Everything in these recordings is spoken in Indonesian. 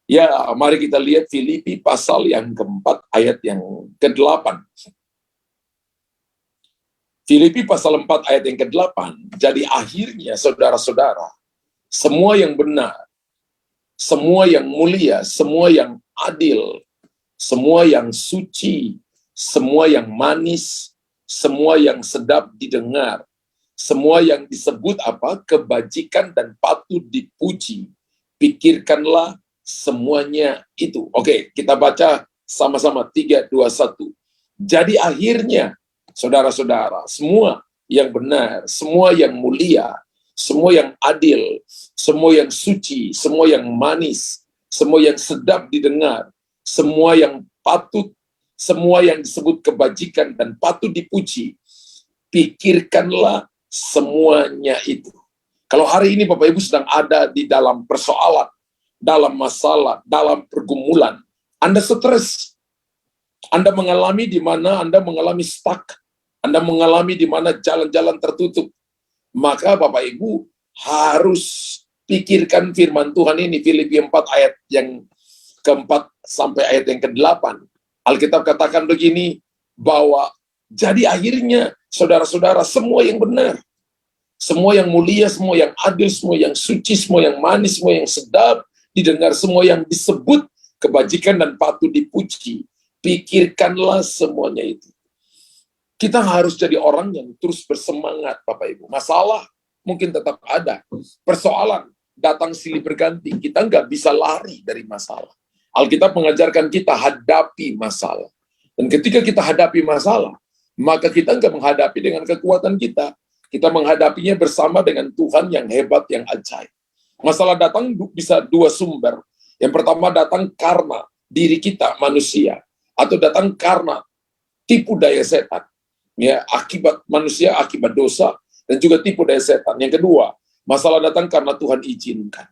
Ya, mari kita lihat Filipi pasal yang keempat ayat yang ke-8. Filipi pasal 4 ayat yang ke-8. Jadi akhirnya saudara-saudara, semua yang benar, semua yang mulia, semua yang adil, semua yang suci, semua yang manis, semua yang sedap didengar, semua yang disebut apa? Kebajikan dan patut dipuji. Pikirkanlah semuanya itu. Oke, kita baca sama-sama 3, 2, 1. Jadi akhirnya, saudara-saudara, semua yang benar, semua yang mulia, semua yang adil, semua yang suci, semua yang manis, semua yang sedap didengar, semua yang patut, semua yang disebut kebajikan dan patut dipuji, pikirkanlah semuanya itu. Kalau hari ini Bapak Ibu sedang ada di dalam persoalan, dalam masalah, dalam pergumulan, Anda stres, Anda mengalami di mana Anda mengalami stuck, Anda mengalami di mana jalan-jalan tertutup, maka Bapak Ibu harus pikirkan firman Tuhan ini, Filipi 4 ayat yang keempat sampai ayat yang ke-8. Alkitab katakan begini, bahwa jadi akhirnya saudara-saudara, semua yang benar, semua yang mulia, semua yang adil, semua yang suci, semua yang manis, semua yang sedap didengar, semua yang disebut kebajikan dan patut dipuji, pikirkanlah semuanya itu. Kita harus jadi orang yang terus bersemangat, Bapak Ibu. Masalah mungkin tetap ada, persoalan datang silih berganti, kita nggak bisa lari dari masalah. Alkitab mengajarkan kita hadapi masalah. Dan ketika kita hadapi masalah, maka kita nggak menghadapi dengan kekuatan kita. Kita menghadapinya bersama dengan Tuhan yang hebat, yang ajaib. Masalah datang bisa dua sumber. Yang pertama datang karena diri kita, manusia. Atau datang karena tipu daya setan. Ya, akibat manusia, akibat dosa, dan juga tipu daya setan. Yang kedua, masalah datang karena Tuhan izinkan.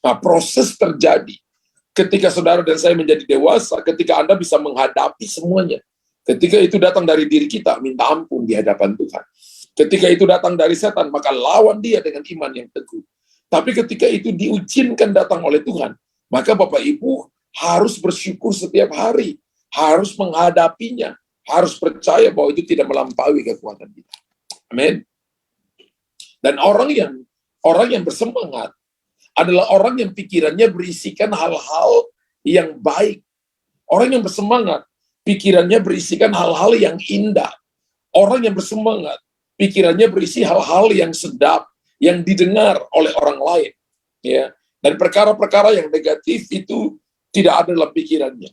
Nah, proses terjadi ketika saudara dan saya menjadi dewasa, ketika Anda bisa menghadapi semuanya. Ketika itu datang dari diri kita, minta ampun di hadapan Tuhan. Ketika itu datang dari setan, maka lawan dia dengan iman yang teguh. Tapi ketika itu diizinkan datang oleh Tuhan, maka Bapak Ibu harus bersyukur setiap hari, harus menghadapinya, harus percaya bahwa itu tidak melampaui kekuatan kita. Amin. Dan orang yang bersemangat adalah orang yang pikirannya berisikan hal-hal yang baik. Orang yang bersemangat, pikirannya berisikan hal-hal yang indah. Orang yang bersemangat, pikirannya berisi hal-hal yang sedap, yang didengar oleh orang lain. Ya. Dan perkara-perkara yang negatif itu tidak ada dalam pikirannya.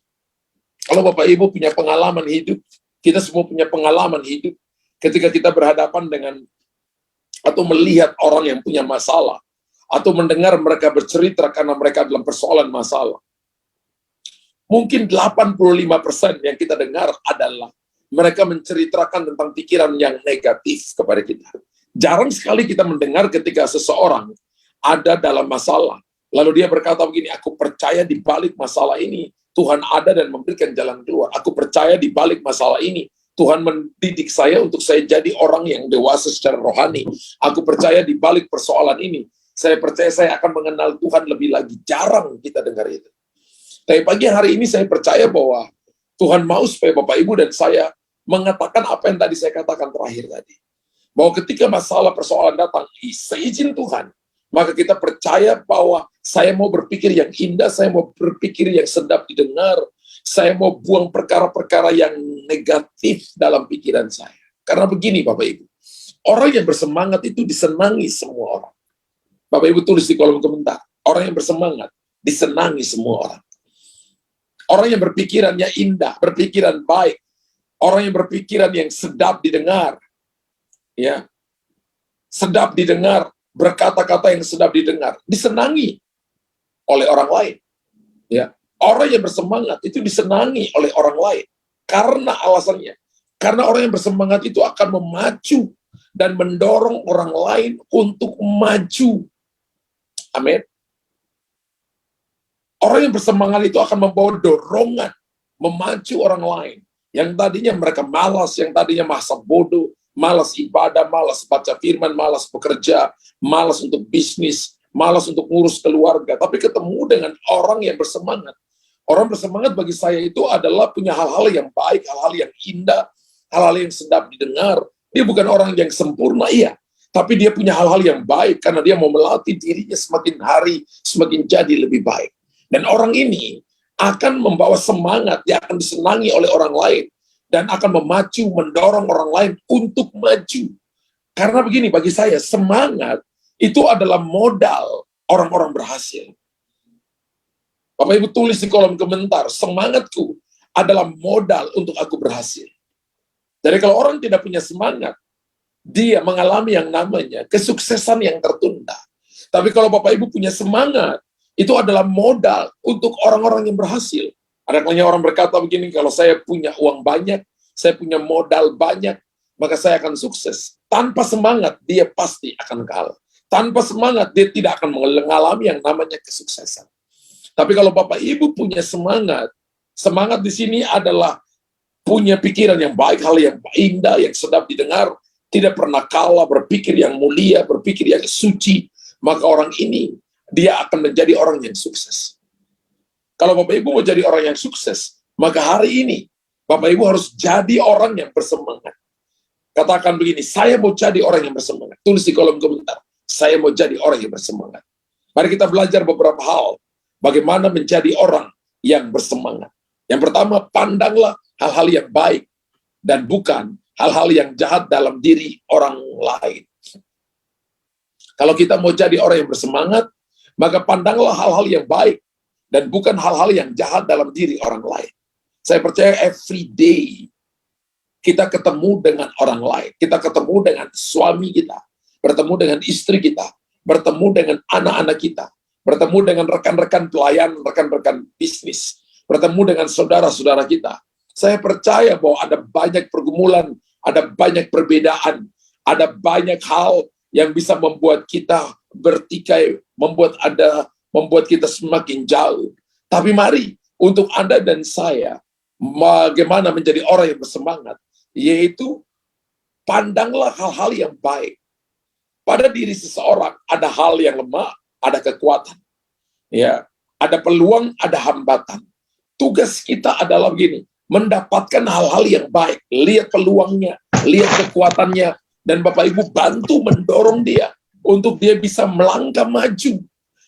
Kalau Bapak Ibu punya pengalaman hidup, kita semua punya pengalaman hidup, ketika kita berhadapan dengan atau melihat orang yang punya masalah, atau mendengar mereka bercerita karena mereka dalam persoalan masalah. Mungkin 85% yang kita dengar adalah mereka menceritakan tentang pikiran yang negatif kepada kita. Jarang sekali kita mendengar ketika seseorang ada dalam masalah, lalu dia berkata begini, aku percaya di balik masalah ini, Tuhan ada dan memberikan jalan keluar. Aku percaya di balik masalah ini, Tuhan mendidik saya untuk saya jadi orang yang dewasa secara rohani. Aku percaya di balik persoalan ini, saya percaya saya akan mengenal Tuhan lebih lagi. Jarang kita dengar itu. Tapi pagi hari ini saya percaya bahwa Tuhan mau supaya Bapak Ibu dan saya mengatakan apa yang tadi saya katakan terakhir tadi. Bahwa ketika masalah persoalan datang, seizin Tuhan, maka kita percaya bahwa saya mau berpikir yang indah, saya mau berpikir yang sedap didengar, saya mau buang perkara-perkara yang negatif dalam pikiran saya. Karena begini Bapak Ibu, orang yang bersemangat itu disenangi semua orang. Bapak Ibu tulis di kolom komentar, orang yang bersemangat disenangi semua orang. Orang yang berpikirannya indah, berpikiran baik, orang yang berpikiran yang sedap didengar, ya, sedap didengar, berkata-kata yang sedap didengar, disenangi oleh orang lain. Ya, orang yang bersemangat itu disenangi oleh orang lain. Karena alasannya, karena orang yang bersemangat itu akan memacu dan mendorong orang lain untuk maju. Amin. Orang yang bersemangat itu akan membawa dorongan, memacu orang lain. Yang tadinya mereka malas, yang tadinya masa bodoh, malas ibadah, malas baca firman, malas bekerja, malas untuk bisnis, malas untuk ngurus keluarga, tapi ketemu dengan orang yang bersemangat. Orang bersemangat bagi saya itu adalah punya hal-hal yang baik, hal-hal yang indah, hal-hal yang sedap didengar. Dia bukan orang yang sempurna, iya, tapi dia punya hal-hal yang baik karena dia mau melatih dirinya semakin hari semakin jadi lebih baik. Dan orang ini akan membawa semangat, dia akan disenangi oleh orang lain dan akan memacu, mendorong orang lain untuk maju. Karena begini, bagi saya semangat itu adalah modal orang-orang berhasil. Bapak Ibu tulis di kolom komentar, semangatku adalah modal untuk aku berhasil. Jadi kalau orang tidak punya semangat, dia mengalami yang namanya kesuksesan yang tertunda. Tapi kalau Bapak Ibu punya semangat, itu adalah modal untuk orang-orang yang berhasil. Ada kalanya orang berkata begini, kalau saya punya uang banyak, saya punya modal banyak, maka saya akan sukses. Tanpa semangat, dia pasti akan kalah. Tanpa semangat, dia tidak akan mengalami yang namanya kesuksesan. Tapi kalau Bapak Ibu punya semangat, semangat di sini adalah punya pikiran yang baik, hal yang indah, yang sedap didengar, tidak pernah kalah, berpikir yang mulia, berpikir yang suci, maka orang ini, dia akan menjadi orang yang sukses. Kalau Bapak Ibu mau jadi orang yang sukses, maka hari ini, Bapak Ibu harus jadi orang yang bersemangat. Katakan begini, saya mau jadi orang yang bersemangat. Tulis di kolom komentar, saya mau jadi orang yang bersemangat. Mari kita belajar beberapa hal, bagaimana menjadi orang yang bersemangat. Yang pertama, pandanglah hal-hal yang baik dan bukan hal-hal yang jahat dalam diri orang lain. Kalau kita mau jadi orang yang bersemangat, maka pandanglah hal-hal yang baik dan bukan hal-hal yang jahat dalam diri orang lain. Saya percaya every day kita ketemu dengan orang lain, kita ketemu dengan suami kita, bertemu dengan istri kita, bertemu dengan anak-anak kita, bertemu dengan rekan-rekan pelayan, rekan-rekan bisnis, bertemu dengan saudara-saudara kita. Saya percaya bahwa ada banyak pergumulan, ada banyak perbedaan, ada banyak hal yang bisa membuat kita bertikai, membuat kita semakin jauh. Tapi mari untuk Anda dan saya, bagaimana menjadi orang yang bersemangat, yaitu pandanglah hal-hal yang baik. Pada diri seseorang ada hal yang lemah, ada kekuatan. Ya, ada peluang, ada hambatan. Tugas kita adalah begini, mendapatkan hal-hal yang baik, lihat peluangnya, lihat kekuatannya, dan Bapak Ibu bantu mendorong dia untuk dia bisa melangkah maju,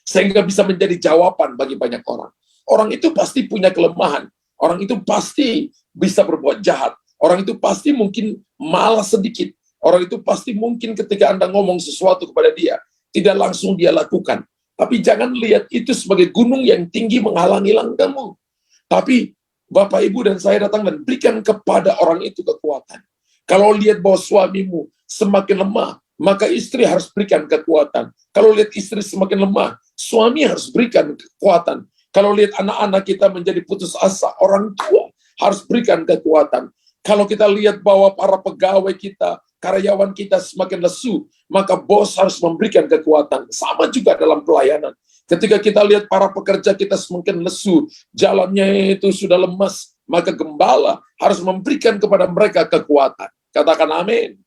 sehingga bisa menjadi jawaban bagi banyak orang. Orang itu pasti punya kelemahan, orang itu pasti bisa berbuat jahat, orang itu pasti mungkin malas sedikit, orang itu pasti mungkin ketika Anda ngomong sesuatu kepada dia, tidak langsung dia lakukan. Tapi jangan lihat itu sebagai gunung yang tinggi menghalangi langkahmu. Tapi Bapak, Ibu, dan saya datang dan berikan kepada orang itu kekuatan. Kalau lihat bahwa suamimu semakin lemah, maka istri harus berikan kekuatan. Kalau lihat istri semakin lemah, suami harus berikan kekuatan. Kalau lihat anak-anak kita menjadi putus asa, orang tua harus berikan kekuatan. Kalau kita lihat bahwa para pegawai kita, karyawan kita semakin lesu, maka bos harus memberikan kekuatan. Sama juga dalam pelayanan. Ketika kita lihat para pekerja kita semakin lesu, jalannya itu sudah lemas, maka gembala harus memberikan kepada mereka kekuatan. Katakan amin.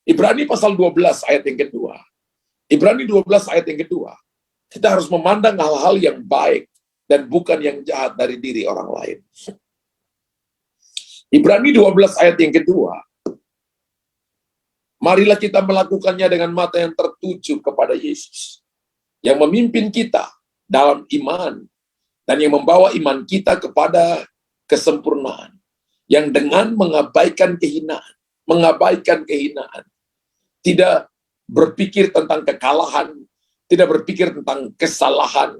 Ibrani pasal 12 ayat yang kedua. Ibrani 12 ayat yang kedua. Kita harus memandang hal-hal yang baik dan bukan yang jahat dari diri orang lain. Ibrani 12 ayat yang kedua. Marilah kita melakukannya dengan mata yang tertuju kepada Yesus, yang memimpin kita dalam iman, dan yang membawa iman kita kepada kesempurnaan, yang dengan mengabaikan kehinaan, tidak berpikir tentang kekalahan, tidak berpikir tentang kesalahan,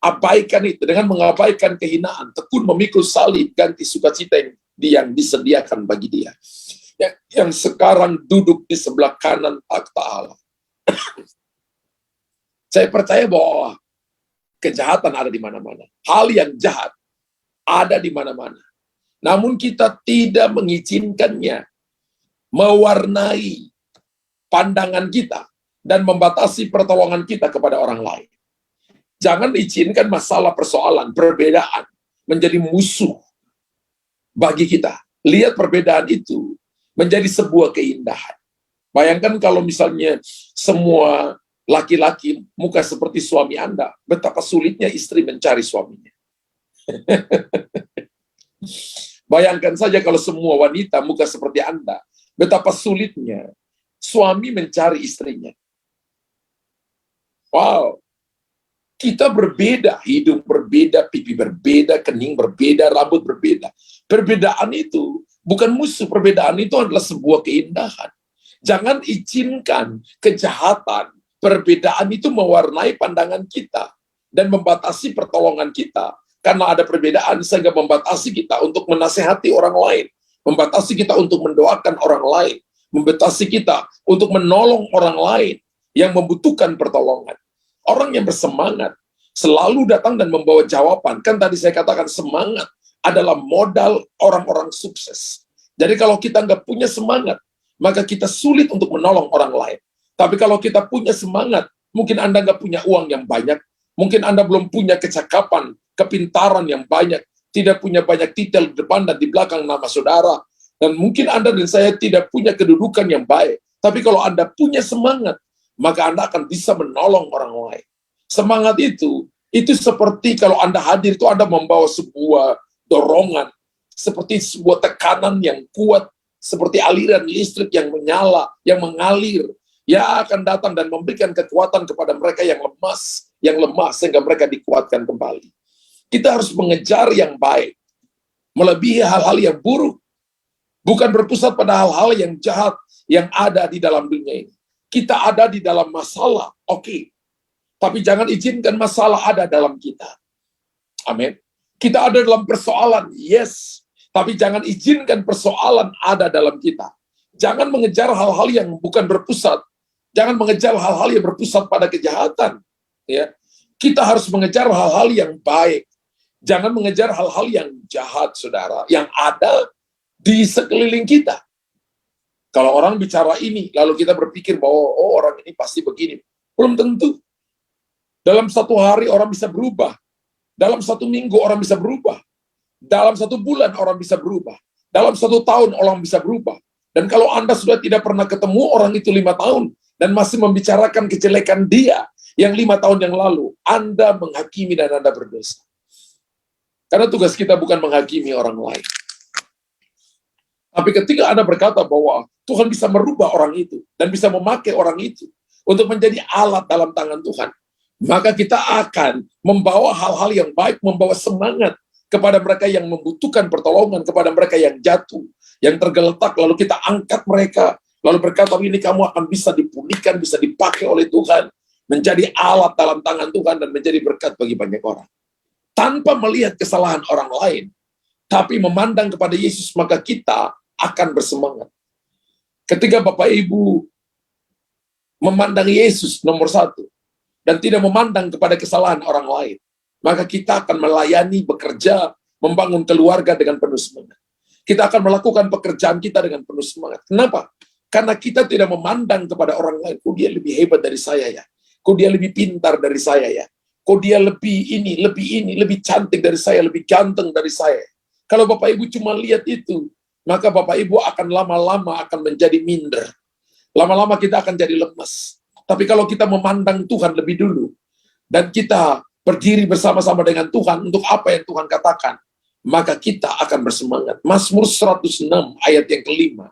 abaikan itu, dengan mengabaikan kehinaan, tekun memikul salib, ganti sukacita yang disediakan bagi dia, yang sekarang duduk di sebelah kanan takhta Allah. Saya percaya bahwa kejahatan ada di mana-mana. Hal yang jahat ada di mana-mana. Namun kita tidak mengizinkannya mewarnai pandangan kita dan membatasi pertolongan kita kepada orang lain. Jangan izinkan masalah, persoalan, perbedaan menjadi musuh bagi kita. Lihat perbedaan itu menjadi sebuah keindahan. Bayangkan kalau misalnya semua laki-laki muka seperti suami Anda, betapa sulitnya istri mencari suaminya. Bayangkan saja kalau semua wanita muka seperti Anda, betapa sulitnya suami mencari istrinya. Wow, kita berbeda, hidung berbeda, pipi berbeda, kening berbeda, rambut berbeda. Perbedaan itu bukan musuh, perbedaan itu adalah sebuah keindahan. Jangan izinkan kejahatan, perbedaan itu mewarnai pandangan kita dan membatasi pertolongan kita. Karena ada perbedaan sehingga membatasi kita untuk menasehati orang lain, membatasi kita untuk mendoakan orang lain, membatasi kita untuk menolong orang lain yang membutuhkan pertolongan. Orang yang bersemangat selalu datang dan membawa jawaban. Kan tadi saya katakan semangat adalah modal orang-orang sukses. Jadi kalau kita nggak punya semangat, maka kita sulit untuk menolong orang lain. Tapi kalau kita punya semangat, mungkin Anda nggak punya uang yang banyak, mungkin Anda belum punya kecakapan, kepintaran yang banyak, tidak punya banyak titel di depan dan di belakang nama saudara, dan mungkin Anda dan saya tidak punya kedudukan yang baik. Tapi kalau Anda punya semangat, maka Anda akan bisa menolong orang lain. Semangat itu seperti kalau Anda hadir itu Anda membawa sebuah dorongan, seperti sebuah tekanan yang kuat, seperti aliran listrik yang menyala, yang mengalir, yang akan datang dan memberikan kekuatan kepada mereka yang lemah, sehingga mereka dikuatkan kembali. Kita harus mengejar yang baik, melebihi hal-hal yang buruk, bukan berpusat pada hal-hal yang jahat yang ada di dalam dunia ini. Kita ada di dalam masalah, oke. Tapi jangan izinkan masalah ada dalam kita. Amin. Kita ada dalam persoalan, yes. Tapi jangan izinkan persoalan ada dalam kita. Jangan mengejar hal-hal yang bukan berpusat. Jangan mengejar hal-hal yang berpusat pada kejahatan. Ya, kita harus mengejar hal-hal yang baik. Jangan mengejar hal-hal yang jahat, saudara, yang ada di sekeliling kita. Kalau orang bicara ini, lalu kita berpikir bahwa orang ini pasti begini. Belum tentu. Dalam satu hari orang bisa berubah. Dalam satu minggu orang bisa berubah. Dalam satu bulan orang bisa berubah. Dalam satu tahun orang bisa berubah. Dan kalau Anda sudah tidak pernah ketemu orang itu 5 tahun, dan masih membicarakan kejelekan dia yang 5 tahun yang lalu, Anda menghakimi dan Anda berdosa. Karena tugas kita bukan menghakimi orang lain. Tapi ketika Anda berkata bahwa Tuhan bisa merubah orang itu, dan bisa memakai orang itu, untuk menjadi alat dalam tangan Tuhan, maka kita akan membawa hal-hal yang baik, membawa semangat kepada mereka yang membutuhkan pertolongan, kepada mereka yang jatuh, yang tergeletak, lalu kita angkat mereka, lalu berkata, ini kamu akan bisa dipulihkan, bisa dipakai oleh Tuhan, menjadi alat dalam tangan Tuhan, dan menjadi berkat bagi banyak orang. Tanpa melihat kesalahan orang lain, tapi memandang kepada Yesus, maka kita akan bersemangat. Ketika Bapak Ibu memandang Yesus nomor 1, dan tidak memandang kepada kesalahan orang lain, maka kita akan melayani, bekerja, membangun keluarga dengan penuh semangat. Kita akan melakukan pekerjaan kita dengan penuh semangat. Kenapa? Karena kita tidak memandang kepada orang lain, kok dia lebih hebat dari saya ya, kok dia lebih pintar dari saya ya, kok dia lebih ini, lebih cantik dari saya, lebih ganteng dari saya. Kalau Bapak Ibu cuma lihat itu, maka Bapak Ibu akan lama-lama akan menjadi minder. Lama-lama kita akan jadi lemas. Tapi kalau kita memandang Tuhan lebih dulu, dan kita berdiri bersama-sama dengan Tuhan untuk apa yang Tuhan katakan, maka kita akan bersemangat. Mazmur 106 ayat yang kelima.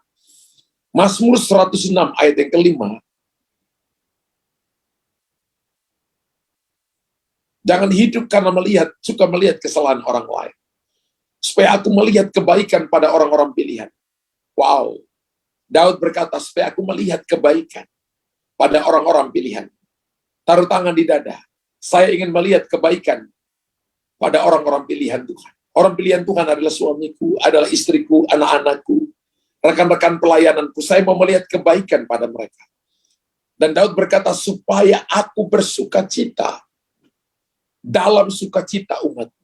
Mazmur 106 ayat yang kelima. Jangan hidup karena suka melihat kesalahan orang lain. Supaya aku melihat kebaikan pada orang-orang pilihan. Wow. Daud berkata, supaya aku melihat kebaikan pada orang-orang pilihan. Taruh tangan di dada. Saya ingin melihat kebaikan pada orang-orang pilihan Tuhan. Orang pilihan Tuhan adalah suamiku, adalah istriku, anak-anakku, rekan-rekan pelayananku. Saya mau melihat kebaikan pada mereka. Dan Daud berkata, supaya aku bersukacita dalam sukacita umatmu.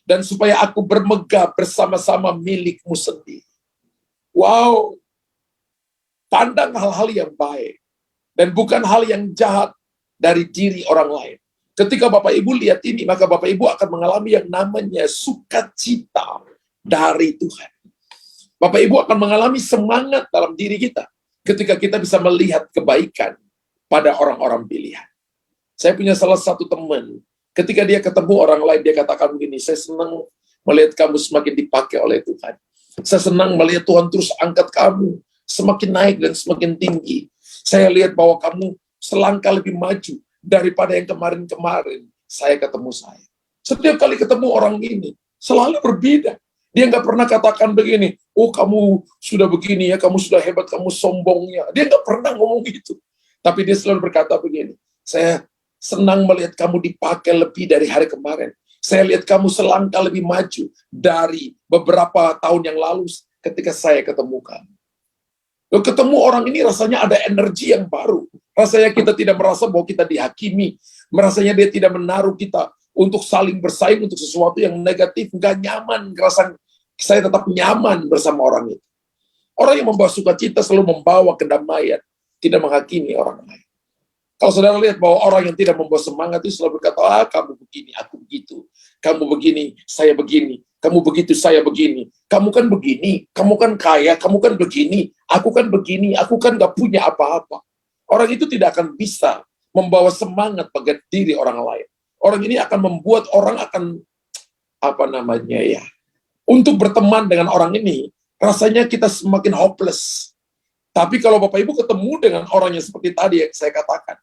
Dan supaya aku bermegah bersama-sama milikmu sendiri. Wow. Pandang hal-hal yang baik. Dan bukan hal yang jahat dari diri orang lain. Ketika Bapak Ibu lihat ini, maka Bapak Ibu akan mengalami yang namanya sukacita dari Tuhan. Bapak Ibu akan mengalami semangat dalam diri kita ketika kita bisa melihat kebaikan pada orang-orang pilihan. Saya punya salah satu teman, ketika dia ketemu orang lain, dia katakan begini, saya senang melihat kamu semakin dipakai oleh Tuhan. Saya senang melihat Tuhan terus angkat kamu, semakin naik dan semakin tinggi. Saya lihat bahwa kamu selangkah lebih maju daripada yang kemarin-kemarin saya ketemu saya. Setiap kali ketemu orang ini, selalu berbeda. Dia nggak pernah katakan begini, oh kamu sudah begini ya, kamu sudah hebat, kamu sombongnya. Dia nggak pernah ngomong gitu. Tapi dia selalu berkata begini, saya senang melihat kamu dipakai lebih dari hari kemarin. Saya lihat kamu selangkah lebih maju dari beberapa tahun yang lalu ketika saya ketemu kamu. Lalu ketemu orang ini rasanya ada energi yang baru. Rasanya kita tidak merasa bahwa kita dihakimi. Merasanya dia tidak menaruh kita untuk saling bersaing untuk sesuatu yang negatif, nggak nyaman, ngerasa saya tetap nyaman bersama orang itu. Orang yang membawa sukacita selalu membawa kedamaian, tidak menghakimi orang lain. Kalau saudara lihat bahwa orang yang tidak membawa semangat itu selalu berkata, kamu begini, aku begitu, kamu begini, saya begini, kamu begitu, saya begini, kamu kan begini, kamu kan kaya, kamu kan begini, aku kan gak punya apa-apa. Orang itu tidak akan bisa membawa semangat pada diri orang lain. Orang ini akan membuat orang akan, untuk berteman dengan orang ini, rasanya kita semakin hopeless. Tapi kalau Bapak Ibu ketemu dengan orang yang seperti tadi yang saya katakan,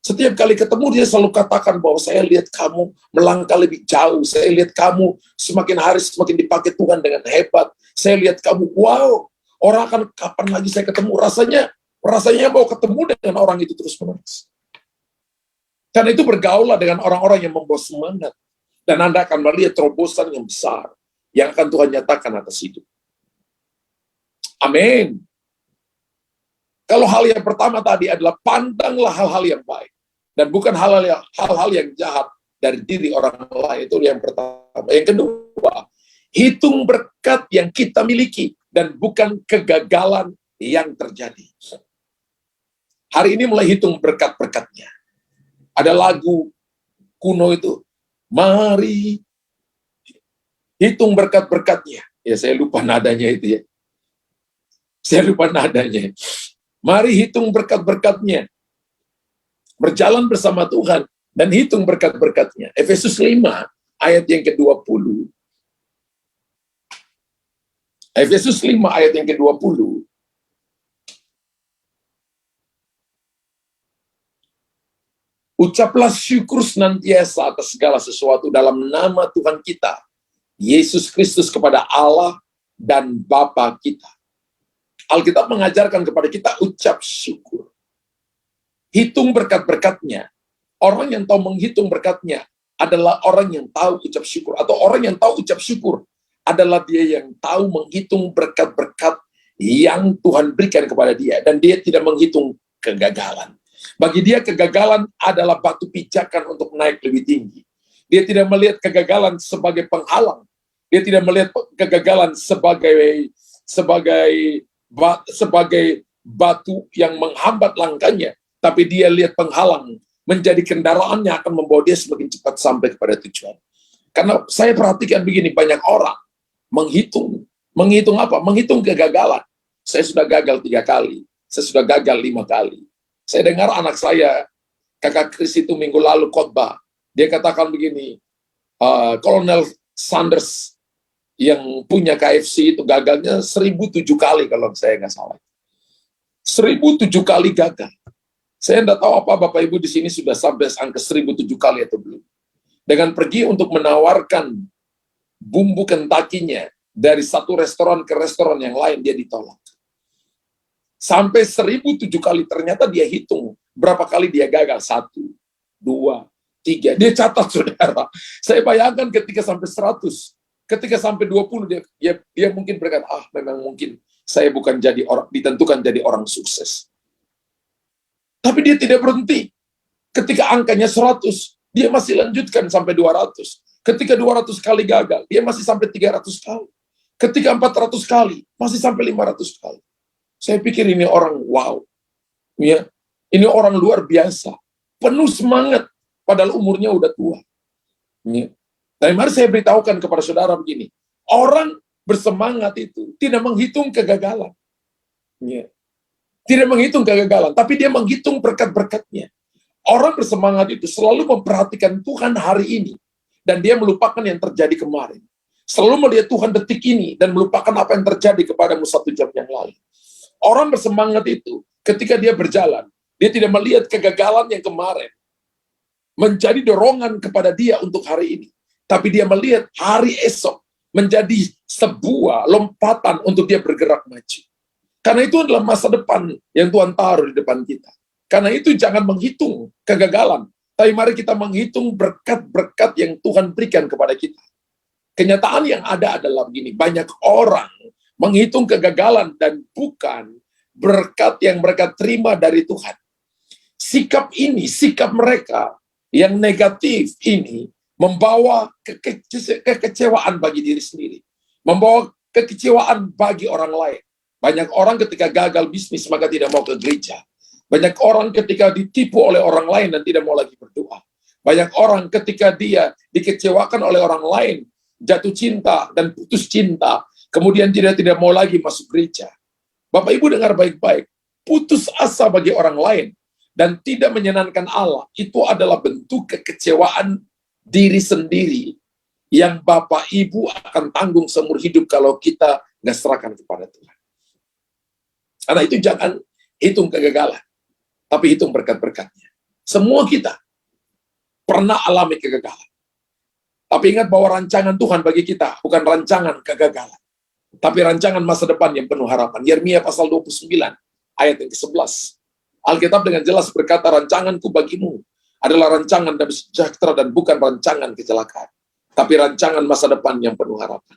setiap kali ketemu dia selalu katakan bahwa saya lihat kamu melangkah lebih jauh, saya lihat kamu semakin hari semakin dipakai Tuhan dengan hebat, saya lihat kamu, wow, orang akan kapan lagi saya ketemu, rasanya mau ketemu dengan orang itu terus-menerus. Karena itu bergaullah dengan orang-orang yang membawa semangat. Dan Anda akan melihat terobosan yang besar yang akan Tuhan nyatakan atas hidup. Amin. Kalau hal yang pertama tadi adalah pandanglah hal-hal yang baik. Dan bukan hal-hal yang jahat dari diri orang lain. Itu yang pertama. Yang kedua, hitung berkat yang kita miliki. Dan bukan kegagalan yang terjadi. Hari ini mulai hitung berkat-berkatnya. Ada lagu kuno itu, mari hitung berkat-berkatnya. Ya saya lupa nadanya itu ya. Saya lupa nadanya. Mari hitung berkat-berkatnya. Berjalan bersama Tuhan dan hitung berkat-berkatnya. Efesus 5 ayat yang ke-20. Efesus 5 ayat yang ke-20. Ucaplah syukur senantiasa atas segala sesuatu dalam nama Tuhan kita, Yesus Kristus kepada Allah dan Bapa kita. Alkitab mengajarkan kepada kita ucap syukur. Hitung berkat-berkatnya. Orang yang tahu menghitung berkatnya adalah orang yang tahu ucap syukur. Atau orang yang tahu ucap syukur adalah dia yang tahu menghitung berkat-berkat yang Tuhan berikan kepada dia. Dan dia tidak menghitung kegagalan. Bagi dia kegagalan adalah batu pijakan untuk naik lebih tinggi. Dia tidak melihat kegagalan sebagai penghalang. Dia tidak melihat kegagalan sebagai batu yang menghambat langkahnya. Tapi dia lihat penghalang menjadi kendaraan yang akan membawa dia semakin cepat sampai kepada tujuan. Karena saya perhatikan begini, banyak orang menghitung apa? Menghitung kegagalan. Saya sudah gagal 3 kali. Saya sudah gagal 5 kali. Saya dengar anak saya, kakak Chris itu minggu lalu khotbah. Dia katakan begini, Kolonel Sanders yang punya KFC itu gagalnya 1007 kali kalau saya nggak salah. 1007 kali gagal. Saya tidak tahu apa Bapak Ibu di sini sudah sampai angka 1007 kali atau belum. Dengan pergi untuk menawarkan bumbu Kentucky-nya dari satu restoran ke restoran yang lain, dia ditolak. Sampai 1007 kali, ternyata dia hitung berapa kali dia gagal. 1, 2, 3. Dia catat, saudara. Saya bayangkan ketika sampai 100, ketika sampai 20, dia mungkin berkata, memang mungkin saya bukan jadi orang, ditentukan jadi orang sukses. Tapi dia tidak berhenti. Ketika angkanya 100, dia masih lanjutkan sampai 200. Ketika 200 kali gagal, dia masih sampai 300 kali. Ketika 400 kali, masih sampai 500 kali. Saya pikir ini orang wow. Ya, ini orang luar biasa. Penuh semangat, padahal umurnya udah tua. Ya. Dan mari saya beritahukan kepada saudara begini. Orang bersemangat itu tidak menghitung kegagalan. Ya. Tidak menghitung kegagalan, tapi dia menghitung berkat-berkatnya. Orang bersemangat itu selalu memperhatikan Tuhan hari ini, dan dia melupakan yang terjadi kemarin. Selalu melihat Tuhan detik ini, dan melupakan apa yang terjadi kepadamu 1 jam yang lalu. Orang bersemangat itu, ketika dia berjalan, dia tidak melihat kegagalan yang kemarin menjadi dorongan kepada dia untuk hari ini. Tapi dia melihat hari esok menjadi sebuah lompatan untuk dia bergerak maju. Karena itu adalah masa depan yang Tuhan taruh di depan kita. Karena itu jangan menghitung kegagalan, tapi mari kita menghitung berkat-berkat yang Tuhan berikan kepada kita. Kenyataan yang ada adalah begini, banyak orang menghitung kegagalan dan bukan berkat yang mereka terima dari Tuhan. Sikap ini, sikap mereka yang negatif ini membawa kekecewaan bagi diri sendiri, membawa kekecewaan bagi orang lain. Banyak orang ketika gagal bisnis maka tidak mau ke gereja. Banyak orang ketika ditipu oleh orang lain dan tidak mau lagi berdoa. Banyak orang ketika dia dikecewakan oleh orang lain, jatuh cinta dan putus cinta, kemudian tidak mau lagi masuk gereja. Bapak Ibu dengar baik-baik, putus asa bagi orang lain dan tidak menyenangkan Allah, itu adalah bentuk kekecewaan diri sendiri yang Bapak Ibu akan tanggung seumur hidup kalau kita nggak serahkan kepada Tuhan. Karena itu jangan hitung kegagalan, tapi hitung berkat-berkatnya. Semua kita pernah alami kegagalan. Tapi ingat bahwa rancangan Tuhan bagi kita bukan rancangan kegagalan, tapi rancangan masa depan yang penuh harapan. Yeremia pasal 29, ayat yang ke-11. Alkitab dengan jelas berkata, rancanganku bagimu adalah rancangan damai sejahtera dan bukan rancangan kecelakaan, tapi rancangan masa depan yang penuh harapan.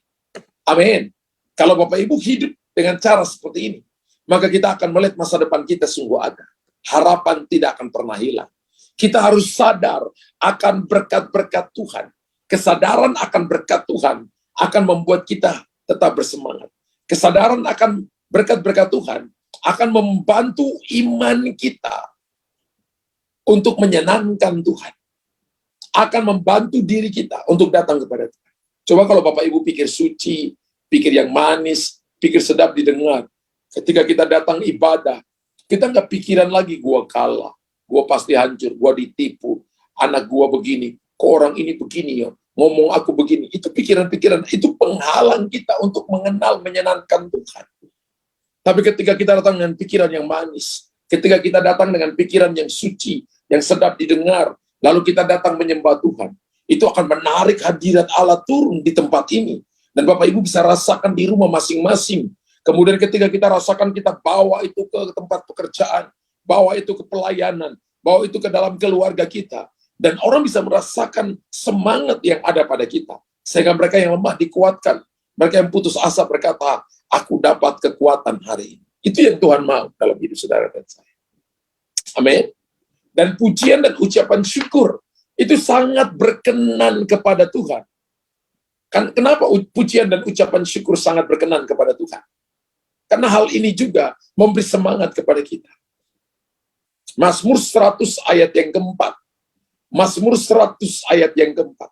Amin. Kalau Bapak Ibu hidup dengan cara seperti ini, maka kita akan melihat masa depan kita sungguh ada. Harapan tidak akan pernah hilang. Kita harus sadar akan berkat-berkat Tuhan. Kesadaran akan berkat Tuhan akan membuat kita tetap bersemangat. Kesadaran akan berkat-berkat Tuhan akan membantu iman kita untuk menyenangkan Tuhan. Akan membantu diri kita untuk datang kepada Tuhan. Coba kalau Bapak Ibu pikir suci, pikir yang manis, pikir sedap didengar. Ketika kita datang ibadah, kita nggak pikiran lagi, gua kalah, gua pasti hancur, gua ditipu, anak gua begini, kok orang ini begini ya, ngomong aku begini. Itu pikiran-pikiran, itu penghalang kita untuk mengenal, menyenangkan Tuhan. Tapi ketika kita datang dengan pikiran yang manis, ketika kita datang dengan pikiran yang suci, yang sedap didengar, lalu kita datang menyembah Tuhan, itu akan menarik hadirat Allah turun di tempat ini. Dan Bapak Ibu bisa rasakan di rumah masing-masing. Kemudian ketika kita rasakan, kita bawa itu ke tempat pekerjaan, bawa itu ke pelayanan, bawa itu ke dalam keluarga kita. Dan orang bisa merasakan semangat yang ada pada kita. Sehingga mereka yang lemah dikuatkan. Mereka yang putus asa berkata, aku dapat kekuatan hari ini. Itu yang Tuhan mau dalam hidup saudara dan saya. Amin. Dan pujian dan ucapan syukur itu sangat berkenan kepada Tuhan. Kenapa pujian dan ucapan syukur sangat berkenan kepada Tuhan? Karena hal ini juga memberi semangat kepada kita. Mazmur 100 ayat yang keempat. Mazmur 100 ayat yang keempat.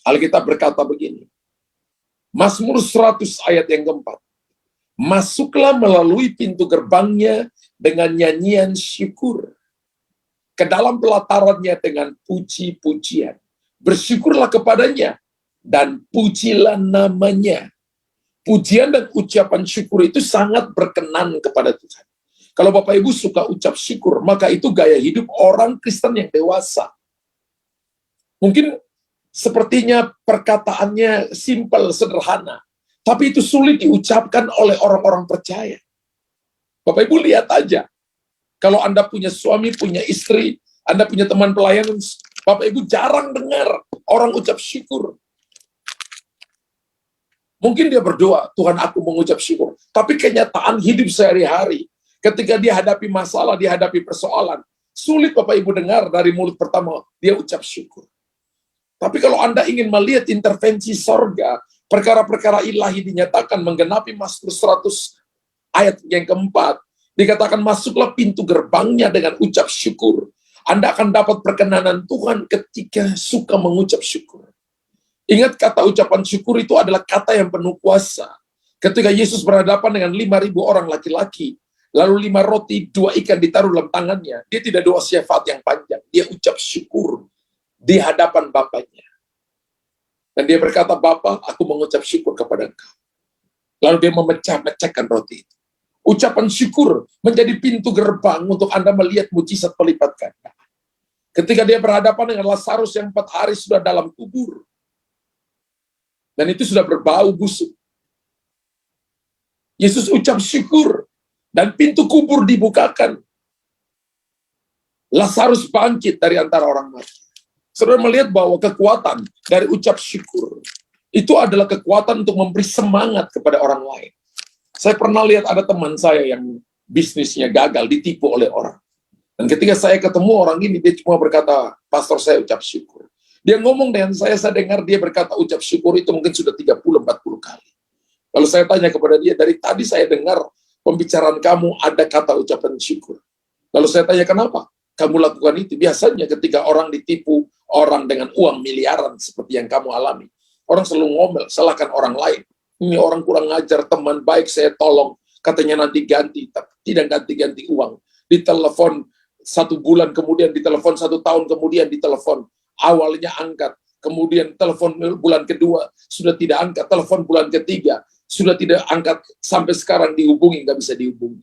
Alkitab berkata begini. Mazmur 100 ayat yang keempat. Masuklah melalui pintu gerbangnya dengan nyanyian syukur. Ke dalam pelatarannya dengan puji-pujian. Bersyukurlah kepadanya dan pujilah namanya. Pujian dan ucapan syukur itu sangat berkenan kepada Tuhan. Kalau Bapak Ibu suka ucap syukur, maka itu gaya hidup orang Kristen yang dewasa. Mungkin sepertinya perkataannya simpel, sederhana, tapi itu sulit diucapkan oleh orang-orang percaya. Bapak Ibu lihat aja, kalau Anda punya suami, punya istri, Anda punya teman pelayanan, Bapak Ibu jarang dengar orang ucap syukur. Mungkin dia berdoa, Tuhan aku mengucap syukur. Tapi kenyataan hidup sehari-hari, ketika dia hadapi masalah, dia hadapi persoalan, sulit Bapak Ibu dengar dari mulut pertama, dia ucap syukur. Tapi kalau Anda ingin melihat intervensi sorga, perkara-perkara ilahi dinyatakan menggenapi Mazmur 100 ayat yang keempat, dikatakan masuklah pintu gerbangnya dengan ucap syukur. Anda akan dapat perkenanan Tuhan ketika suka mengucap syukur. Ingat, kata ucapan syukur itu adalah kata yang penuh kuasa. Ketika Yesus berhadapan dengan 5.000 orang laki-laki, lalu 5 roti, 2 ikan ditaruh dalam tangannya, dia tidak doa syafaat yang panjang, dia ucap syukur di hadapan Bapaknya. Dan dia berkata, Bapa, aku mengucap syukur kepada Engkau. Lalu dia memecah-mecahkan roti itu. Ucapan syukur menjadi pintu gerbang untuk Anda melihat mujizat pelipat ganda. Ketika dia berhadapan dengan Lazarus yang 4 hari sudah dalam kubur, dan itu sudah berbau busuk, Yesus ucap syukur, dan pintu kubur dibukakan. Lazarus bangkit dari antara orang mati. Saudara melihat bahwa kekuatan dari ucap syukur itu adalah kekuatan untuk memberi semangat kepada orang lain. Saya pernah lihat ada teman saya yang bisnisnya gagal, ditipu oleh orang. Dan ketika saya ketemu orang ini, dia cuma berkata, Pastor, saya ucap syukur. Dia ngomong dengan saya dengar dia berkata ucap syukur itu mungkin sudah 30-40 kali. Lalu saya tanya kepada dia, dari tadi saya dengar pembicaraan kamu ada kata ucapan syukur. Lalu saya tanya, kenapa kamu lakukan itu? Biasanya ketika orang ditipu orang dengan uang miliaran seperti yang kamu alami, orang selalu ngomel, salahkan orang lain. Ini orang kurang ngajar, teman baik saya tolong, katanya nanti ganti, tapi tidak ganti-ganti uang. Ditelepon 1 bulan kemudian, ditelepon 1 tahun kemudian, ditelepon. Awalnya angkat, kemudian telepon bulan kedua, sudah tidak angkat, telepon bulan ketiga, sudah tidak angkat, sampai sekarang dihubungi, nggak bisa dihubungi.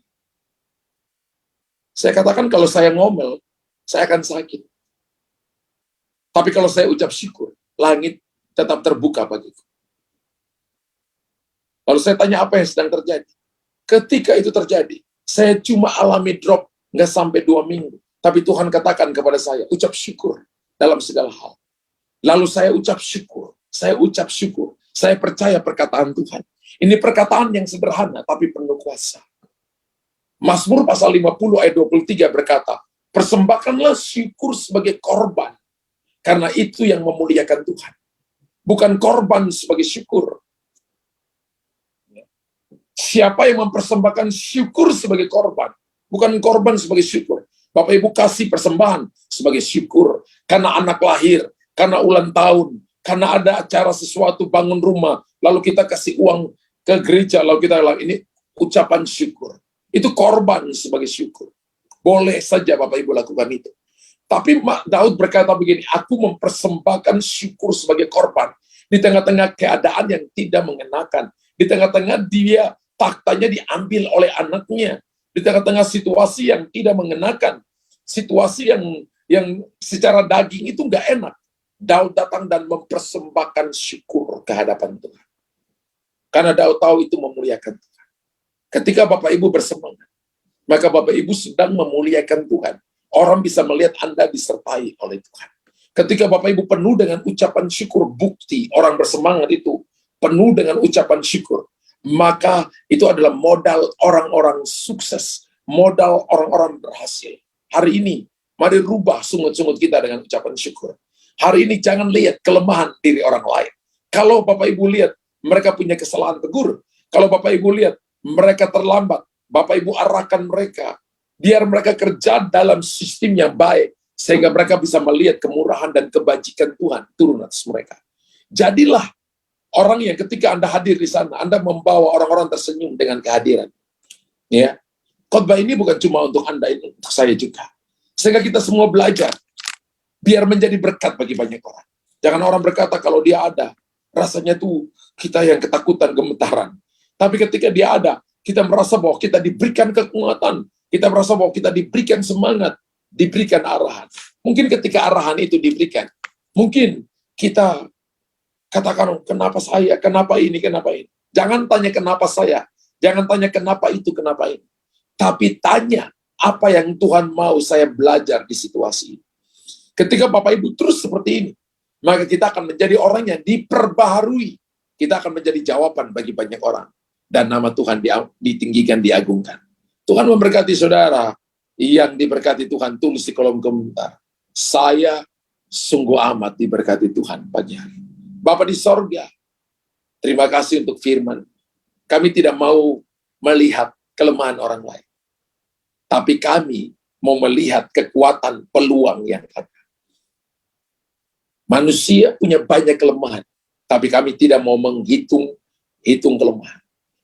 Saya katakan kalau saya ngomel, saya akan sakit. Tapi kalau saya ucap syukur, langit tetap terbuka bagiku. Lalu saya tanya apa yang sedang terjadi. Ketika itu terjadi, saya cuma alami drop, nggak sampai 2 minggu. Tapi Tuhan katakan kepada saya, ucap syukur dalam segala hal. Lalu saya ucap syukur, saya percaya perkataan Tuhan. Ini perkataan yang sederhana, tapi penuh kuasa. Mazmur pasal 50 ayat 23 berkata, persembahkanlah syukur sebagai korban, karena itu yang memuliakan Tuhan. Bukan korban sebagai syukur. Siapa yang mempersembahkan syukur sebagai korban, bukan korban sebagai syukur. Bapak Ibu kasih persembahan sebagai syukur, karena anak lahir, karena ulang tahun, karena ada acara sesuatu, bangun rumah, lalu kita kasih uang ke gereja, lalu kita bilang, ini ucapan syukur. Itu korban sebagai syukur. Boleh saja Bapak Ibu lakukan itu. Tapi Daud berkata begini, aku mempersembahkan syukur sebagai korban. Di tengah-tengah keadaan yang tidak mengenakan. Di tengah-tengah dia, taktanya diambil oleh anaknya. Di tengah-tengah situasi yang tidak mengenakan. Situasi yang secara daging itu nggak enak. Daud datang dan mempersembahkan syukur ke hadapan Tuhan. Karena Daud tahu itu memuliakan Tuhan. Ketika Bapak Ibu bersemangat, maka Bapak Ibu sedang memuliakan Tuhan. Orang bisa melihat Anda disertai oleh Tuhan. Ketika Bapak Ibu penuh dengan ucapan syukur, bukti orang bersemangat itu penuh dengan ucapan syukur, maka itu adalah modal orang-orang sukses, modal orang-orang berhasil. Hari ini, mari rubah sungut-sungut kita dengan ucapan syukur. Hari ini jangan lihat kelemahan diri orang lain. Kalau Bapak Ibu lihat mereka punya kesalahan, tegur. Kalau Bapak Ibu lihat mereka terlambat, Bapak Ibu arahkan mereka. Biar mereka kerja dalam sistem yang baik, sehingga mereka bisa melihat kemurahan dan kebajikan Tuhan turun atas mereka. Jadilah orang yang ketika Anda hadir di sana, Anda membawa orang-orang tersenyum dengan kehadiran. Ya, khotbah ini bukan cuma untuk Anda, ini untuk saya juga. Sehingga kita semua belajar, biar menjadi berkat bagi banyak orang. Jangan orang berkata kalau dia ada, rasanya tuh kita yang ketakutan, gemetaran. Tapi ketika dia ada, kita merasa bahwa kita diberikan kekuatan, kita merasa bahwa kita diberikan semangat, diberikan arahan. Mungkin ketika arahan itu diberikan, mungkin kita katakan, kenapa saya, kenapa ini, kenapa ini. Jangan tanya kenapa saya, jangan tanya kenapa itu, kenapa ini. Tapi tanya, apa yang Tuhan mau saya belajar di situasi ini. Ketika Bapak Ibu terus seperti ini, maka kita akan menjadi orang yang diperbaharui. Kita akan menjadi jawaban bagi banyak orang. Dan nama Tuhan ditinggikan, diagungkan. Tuhan memberkati saudara yang diberkati Tuhan, tulis di kolom komentar. Saya sungguh amat diberkati Tuhan pagi hari. Bapa di sorga, terima kasih untuk firman. Kami tidak mau melihat kelemahan orang lain. Tapi kami mau melihat kekuatan peluang yang ada. Manusia punya banyak kelemahan, tapi kami tidak mau menghitung kelemahan.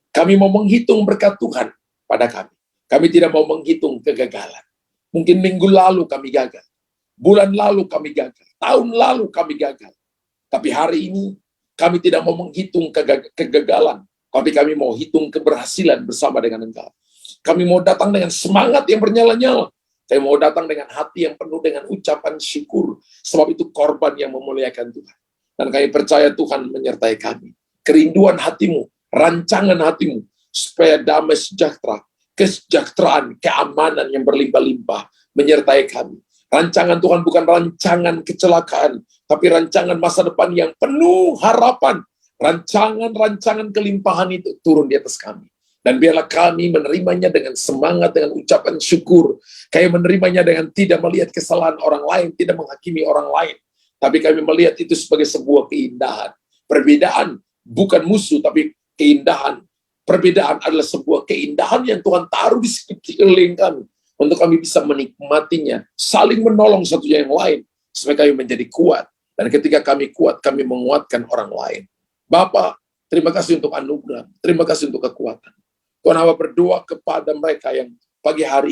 Kami mau menghitung berkat Tuhan pada kami. Kami tidak mau menghitung kegagalan. Mungkin minggu lalu kami gagal. Bulan lalu kami gagal. Tahun lalu kami gagal. Tapi hari ini kami tidak mau menghitung kegagalan. Tapi kami mau hitung keberhasilan bersama dengan Engkau. Kami mau datang dengan semangat yang bernyala-nyala. Kami mau datang dengan hati yang penuh dengan ucapan syukur. Sebab itu korban yang memuliakan Tuhan. Dan kami percaya Tuhan menyertai kami. Kerinduan hatimu, rancangan hatimu, supaya damai sejahtera, kesejahteraan, keamanan yang berlimpah-limpah menyertai kami. Rancangan Tuhan bukan rancangan kecelakaan, tapi rancangan masa depan yang penuh harapan. Rancangan-rancangan kelimpahan itu turun di atas kami. Dan biarlah kami menerimanya dengan semangat, dengan ucapan syukur. Kami menerimanya dengan tidak melihat kesalahan orang lain, tidak menghakimi orang lain. Tapi kami melihat itu sebagai sebuah keindahan. Perbedaan bukan musuh, tapi keindahan. Perbedaan adalah sebuah keindahan yang Tuhan taruh di sekeliling kami. Untuk kami bisa menikmatinya, saling menolong satu yang lain. Supaya kami menjadi kuat. Dan ketika kami kuat, kami menguatkan orang lain. Bapa, terima kasih untuk anugerah. Terima kasih untuk kekuatan. Tuhan, Hamba berdoa kepada mereka yang pagi hari